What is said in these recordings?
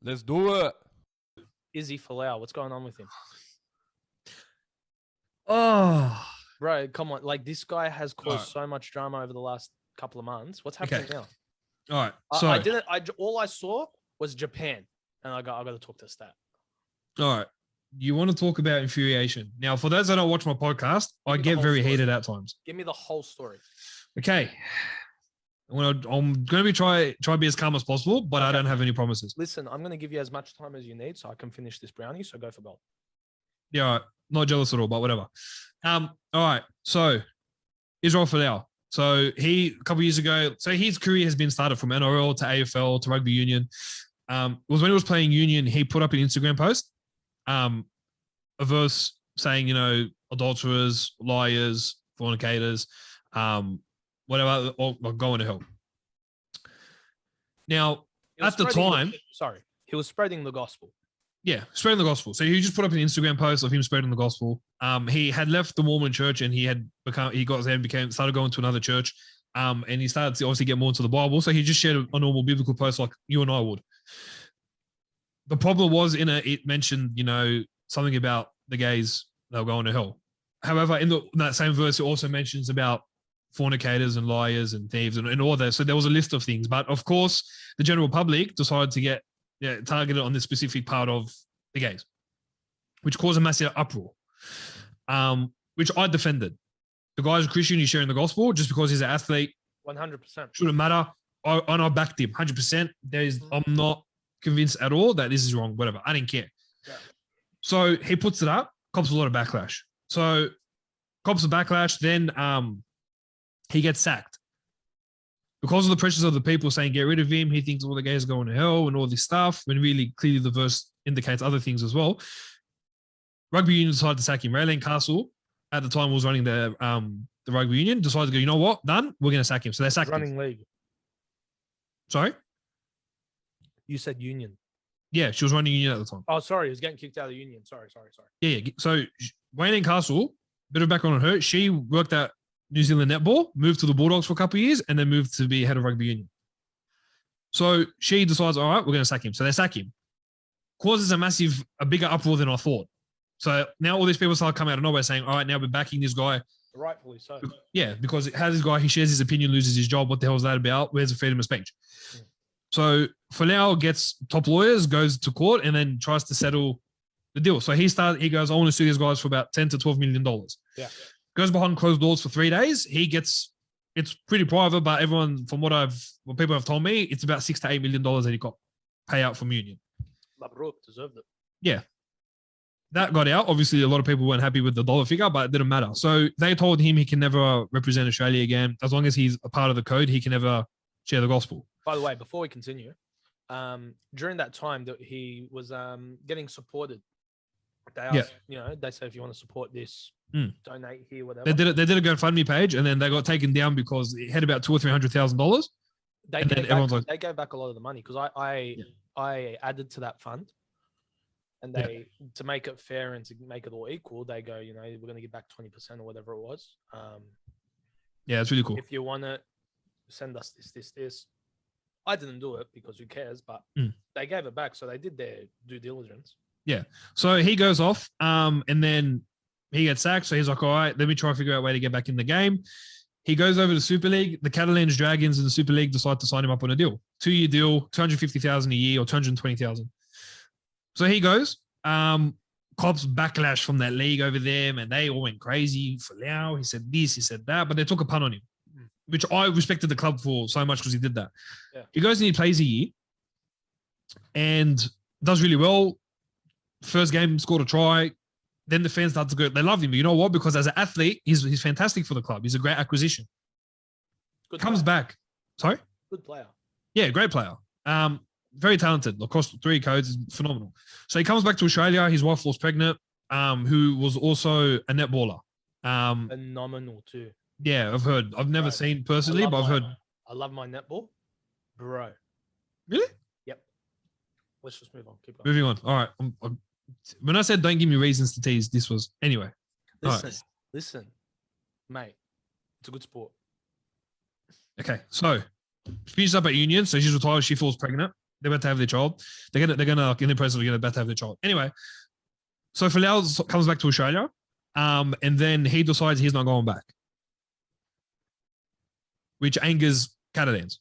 Let's do it. Izzy Folau, what's going on with him? Oh, Bro, come on. Like, this guy has caused so much drama over the last couple of months. What's happening now? all right. So All I saw was Japan. And I got to talk to Stat. all right. You want to talk about infuriation. Now, for those that don't watch my podcast, I get very heated at times. Give me the whole story. Okay. I'm going to try to be as calm as possible, but I don't have any promises. Listen, I'm going to give you as much time as you need so I can finish this brownie. So go for gold. Yeah, all right. Not jealous at all, but whatever. All right. So Israel Folau. So he, a couple of years ago, so his career has been started from NRL to AFL to rugby union. It was when he was playing union, he put up an Instagram post, a verse saying, you know, adulterers, liars, fornicators, whatever, or going to hell. Now, at the time... he was spreading the gospel. Yeah, spreading the gospel. So he just put up an Instagram post of him spreading the gospel. He had left the Mormon church and started going to another church. And he started to obviously get more into the Bible. So he just shared a normal biblical post like you and I would. The problem was it mentioned, you know, something about the gays that were going to hell. However, in that same verse, it also mentions about fornicators and liars and thieves and all that. So there was a list of things. But of course, the general public decided to get targeted on this specific part of the gays, which caused a massive uproar, which I defended. The guy's a Christian, he's sharing the gospel just because he's an athlete. 100%. Shouldn't matter. I backed him 100%. I'm not convinced at all that this is wrong, whatever. I didn't care. Yeah. So he puts it up, cops a lot of backlash. So cops a backlash, then he gets sacked. Because of the pressures of the people saying, get rid of him, he thinks all the gays are going to hell and all this stuff, when really clearly the verse indicates other things as well. Rugby union decided to sack him. Raylene Castle, at the time, was running the rugby union, decided to go, you know what, done, we're going to sack him. So they sacked him. Running league. Sorry? You said union. Yeah, she was running union at the time. Oh, sorry, he was getting kicked out of the union. Sorry. Yeah. So Raylene Castle, bit of background on her, she worked at New Zealand netball, moved to the Bulldogs for a couple of years, and then moved to be head of rugby union. So she decides, all right, we're going to sack him. So they sack him. Causes a bigger uproar than I thought. So now all these people start coming out of nowhere saying, all right, now we're backing this guy. Rightfully so. Yeah, because how this guy, he shares his opinion, loses his job. What the hell is that about? Where's the freedom of speech? Yeah. So Folau gets top lawyers, goes to court, and then tries to settle the deal. So he goes, I want to sue these guys for about $10 to $12 million. Yeah. Goes behind closed doors for 3 days. It's pretty private, but everyone, from what people have told me, it's about $6 to $8 million that he got payout from union. Mabruk deserved it. Yeah. That got out. Obviously, a lot of people weren't happy with the dollar figure, but it didn't matter. So they told him he can never represent Australia again. As long as he's a part of the code, he can never share the gospel. By the way, before we continue, during that time that he was getting supported, they asked, they said, if you want to support this, donate here, whatever. They did a GoFundMe page, and then they got taken down because it had about $200,000 or $300,000. They gave back a lot of the money because I added to that fund, and to make it fair and to make it all equal, they go, we're going to give back 20% or whatever it was. Yeah, it's really cool. If you want to send us this. I didn't do it because who cares, but they gave it back, so they did their due diligence. Yeah. So he goes off, and then he gets sacked. So he's like, all right, let me try to figure out a way to get back in the game. He goes over to Super League. The Catalans Dragons in the Super League decide to sign him up on a deal. 2-year deal, $250,000 a year or $220,000. So he goes. Cops backlash from that league over there, and they all went crazy. Folau, he said this, he said that, but they took a punt on him, which I respected the club for so much because he did that. Yeah. He goes and he plays a year and does really well. First game, scored a try. Then the fans start to go, they love him. But you know what? Because as an athlete, he's fantastic for the club. He's a great acquisition. Comes back. Sorry? Good player. Yeah, great player. Very talented. Across 3 codes, phenomenal. So he comes back to Australia. His wife was pregnant, who was also a netballer. Phenomenal too. Yeah, I've heard. I've never seen personally, but I've heard. I love my netball. Bro. Really? Yep. Let's just move on. Keep going. Moving on. All right. When I said don't give me reasons to tease, this was anyway. Listen, mate. It's a good sport. Okay, so finishes up at union. So she's retired. She falls pregnant. They're about to have their child. They're gonna like, in the process, they're about to have their child. Anyway, so Folau comes back to Australia, and then he decides he's not going back, which angers Catalans.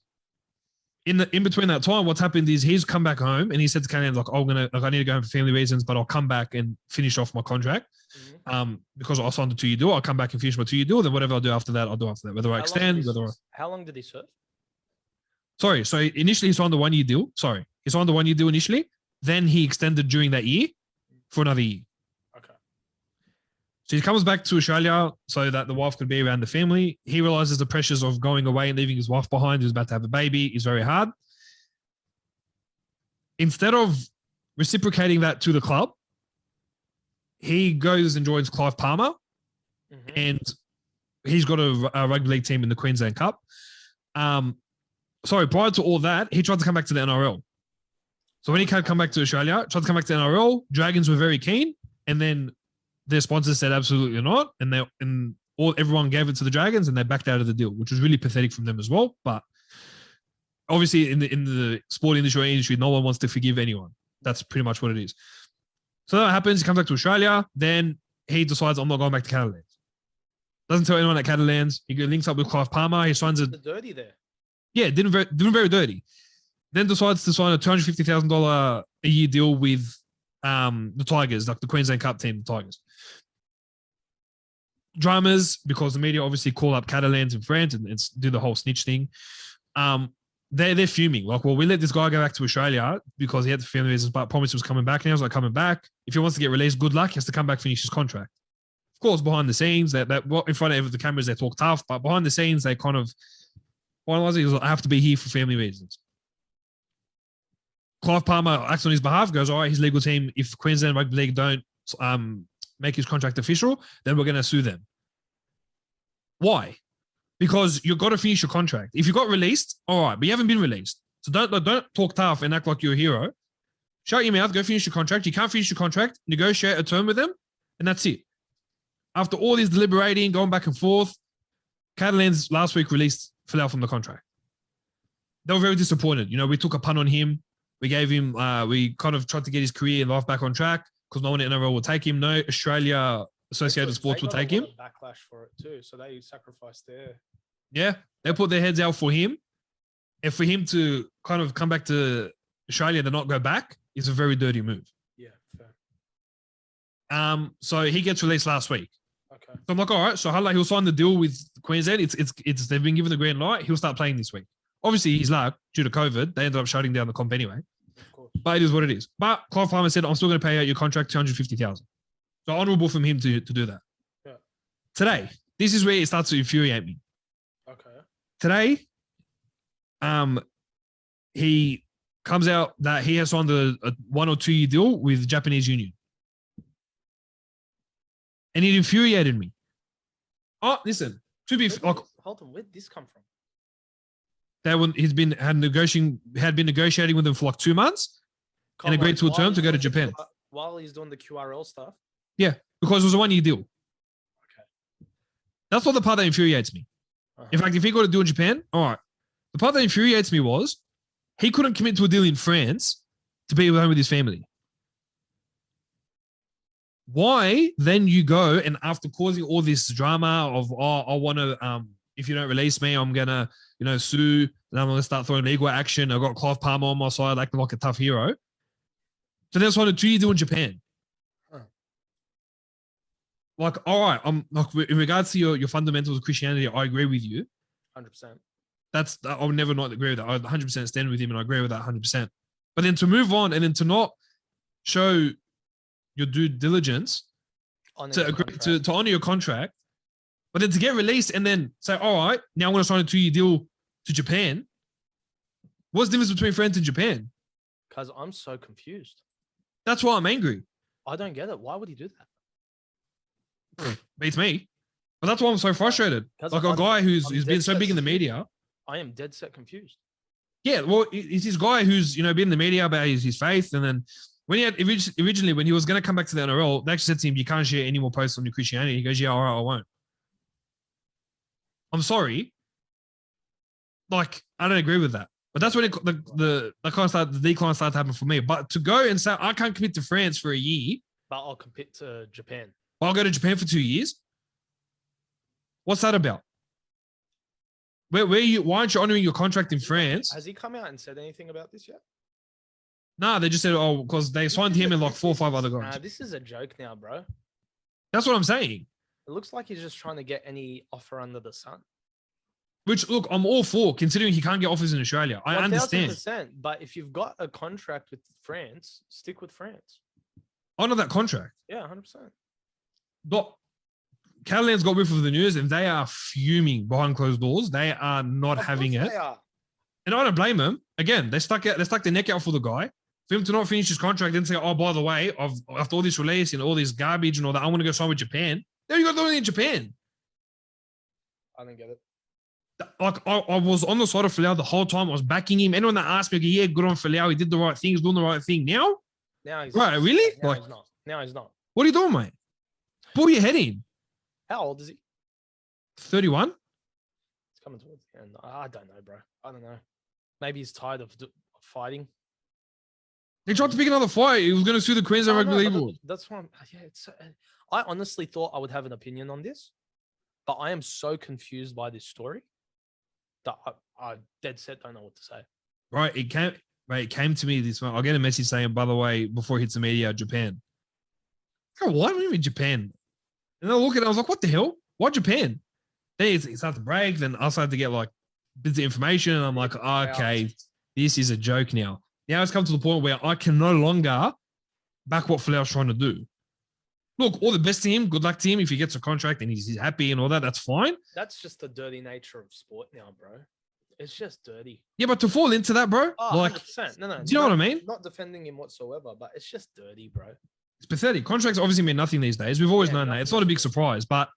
In between that time, what's happened is he's come back home and he said to Catalans, like, I need to go home for family reasons, but I'll come back and finish off my contract. Because I signed a 2-year deal, I'll come back and finish my 2-year deal. Then whatever I'll do after that, I'll do after that. Whether I extend, how long did he serve? Sorry, so initially he signed the 1-year deal. Sorry, he signed the 1-year deal initially. Then he extended during that year for another year. Okay. So he comes back to Australia so that the wife could be around the family. He realizes the pressures of going away and leaving his wife behind, who's about to have a baby, is very hard. Instead of reciprocating that to the club, he goes and joins Clive Palmer, and he's got a rugby league team in the Queensland Cup. Prior to all that, he tried to come back to the NRL. So when he can't come back to Australia, tried to come back to the NRL, Dragons were very keen, and then their sponsors said absolutely not, and everyone gave it to the Dragons, and they backed out of the deal, which was really pathetic from them as well. But obviously, in the sport industry, no one wants to forgive anyone. That's pretty much what it is. So that happens. He comes back to Australia. Then he decides, I'm not going back to Catalans. Doesn't tell anyone at Catalans. He links up with Clive Palmer. He signs dirty there. Yeah, didn't very dirty. Then decides to sign a $250,000 a year deal with the Tigers, like the Queensland Cup team, the Tigers. Dramas, because the media obviously call up Catalans in France and do the whole snitch thing. They're fuming. Like, well, we let this guy go back to Australia because he had the family reasons, but promised he was coming back. And he was like, coming back. If he wants to get released, good luck. He has to come back, finish his contract. Of course, behind the scenes, that in front of the cameras, they talk tough, but behind the scenes, they kind of finalize it. He was like, I have to be here for family reasons. Clive Palmer acts on his behalf, goes, all right, his legal team, if Queensland Rugby League don't make his contract official, then we're going to sue them. Why? Because you've got to finish your contract. If you got released, all right, but you haven't been released. So don't talk tough and act like you're a hero. Shut your mouth, go finish your contract. You can't finish your contract, negotiate a term with them, and that's it. After all this deliberating, going back and forth, Catalans last week released Folau from the contract. They were very disappointed. You know, we took a punt on him. We gave him, we kind of tried to get his career and life back on track because no one in NRL will take him. No Australia Associated Sports will take him. Backlash for it too, so they sacrificed their. Yeah, they put their heads out for him, and for him to kind of come back to Australia and not go back is a very dirty move. Yeah, fair. So he gets released last week. Okay. So I'm like, all right, so he'll sign the deal with Queensland. It's they've been given the green light. He'll start playing this week. Obviously, he's luck due to COVID. They ended up shutting down the comp anyway. Of course. But it is what it is. But Clive Palmer said, I'm still going to pay out your contract $250,000. So honourable from him to do that. Yeah. Today, this is where it starts to infuriate me. Okay. Today, he comes out that he has signed a 1 or 2 year deal with the Japanese Union. And it infuriated me. Oh, listen, hold on, where did this come from? He's been negotiating with them for like 2 months and agreed to a term to go to Japan. While he's doing the QRL stuff? Yeah, because it was a 1 year deal. Okay. That's what the part that infuriates me. In fact, if he got a deal in Japan, all right. The part that infuriates me was he couldn't commit to a deal in France to be home with his family. Why then you go and after causing all this drama of, I want to, if you don't release me, I'm going to, sue, and I'm going to start throwing legal action. I've got Clive Palmer on my side, acting like a tough hero. So that's what a 2 year deal in Japan. Like, all right, like in regards to your fundamentals of Christianity, I agree with you. 100%. I would never not agree with that. I 100% stand with him, and I agree with that 100%. But then to move on and then to not show your due diligence to agree to honor your contract, but then to get released and then say, all right, now I'm going to sign a 2 year deal to Japan. What's the difference between France and Japan? Because I'm so confused. That's why I'm angry. I don't get it. Why would he do that? Beats me. But that's why I'm so frustrated. Like a guy who's been so big in the media. I am dead set confused. Yeah, well, it's this guy who's, been in the media about his faith. And then when he had originally, when he was going to come back to the NRL, they actually said to him, you can't share any more posts on your Christianity. He goes, yeah, all right, I won't. I'm sorry. Like, I don't agree with that. But that's when the decline started to happen for me. But to go and say I can't commit to France for a year, but I'll commit to Japan. I'll go to Japan for 2 years. What's that about? Why aren't you honoring your contract in France? Has he come out and said anything about this yet? Nah, they just said, because they signed him and like 4 or 5 other guys. Nah, this is a joke now, bro. That's what I'm saying. It looks like he's just trying to get any offer under the sun. Which, look, I'm all for, considering he can't get offers in Australia. I understand. 1,000%. But if you've got a contract with France, stick with France. Honor that contract. Yeah, 100%. But Catalan's got whiff of the news, and they are fuming behind closed doors. They are not having it. And I don't blame them. Again, they stuck their neck out for the guy. For him to not finish his contract and say, oh, by the way, after all this release and all this garbage and all that, I want to go sign with Japan. There you go, in Japan. I don't get it. Like, I was on the side of Folau the whole time. I was backing him. Anyone that asked me, yeah, good on Folau. He did the right thing. He's doing the right thing. Now he's right. Really? Now he's not. Now he's not. What are you doing, mate? Pull your head in. How old is he? 31. It's coming towards the end. I don't know, bro. I don't know. Maybe he's tired of fighting. He tried to pick another fight. He was going to sue the Queensland Rugby League Board. That's why. I honestly thought I would have an opinion on this, but I am so confused by this story that I dead set don't know what to say. Right. It came to me this morning. I'll get a message saying, by the way, before it hits the media, Japan. Oh, why are we in Japan? And I look at it, I was like, what the hell? Why Japan? Then it started to break. Then I started to get like bits of information. And I'm like, okay, this is a joke now. Now it's come to the point where I can no longer back what Folau's trying to do. Look, all the best to him. Good luck to him. If he gets a contract and he's happy and all that, that's fine. That's just the dirty nature of sport now, bro. It's just dirty. Yeah, but to fall into that, bro, like, 100%. No. Do you know what I mean? Not defending him whatsoever, but it's just dirty, bro. It's pathetic. Contracts obviously mean nothing these days. We've always known that. It's not a big surprise, but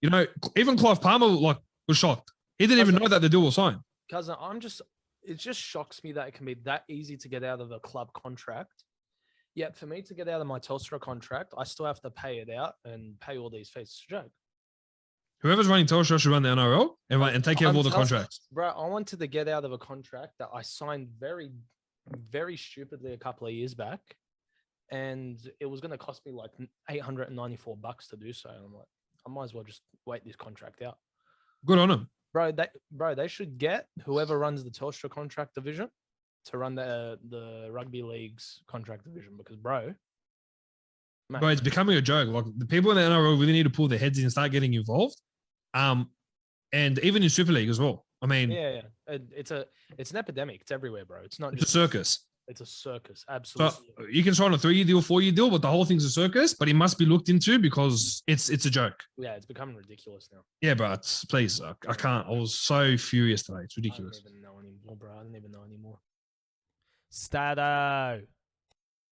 even Clive Palmer was shocked. He didn't even know that the deal was signed. Cousin, it just shocks me that it can be that easy to get out of a club contract. Yet for me to get out of my Telstra contract, I still have to pay it out and pay all these fees. It's a joke. Whoever's running Telstra should run the NRL and take care of all the contracts. Bro, I wanted to get out of a contract that I signed very, very stupidly a couple of years back. And it was going to cost me like $894 to do so. And I'm like, I might as well just wait this contract out. Good on them. Bro, they should get whoever runs the Telstra contract division to run the rugby league's contract division because, bro, it's becoming a joke. Like the people in the NRL really need to pull their heads in and start getting involved. And even in Super League as well. I mean, yeah. It's an epidemic. It's everywhere, bro. It's not. It's a circus. It's a circus, absolutely. So you can sign a 3-year deal, 4-year deal, but the whole thing's a circus. But it must be looked into because it's a joke. Yeah, it's becoming ridiculous now. Yeah, but please, I can't. I was so furious today. It's ridiculous. I don't even know anymore, bro. I don't even know anymore. Stato.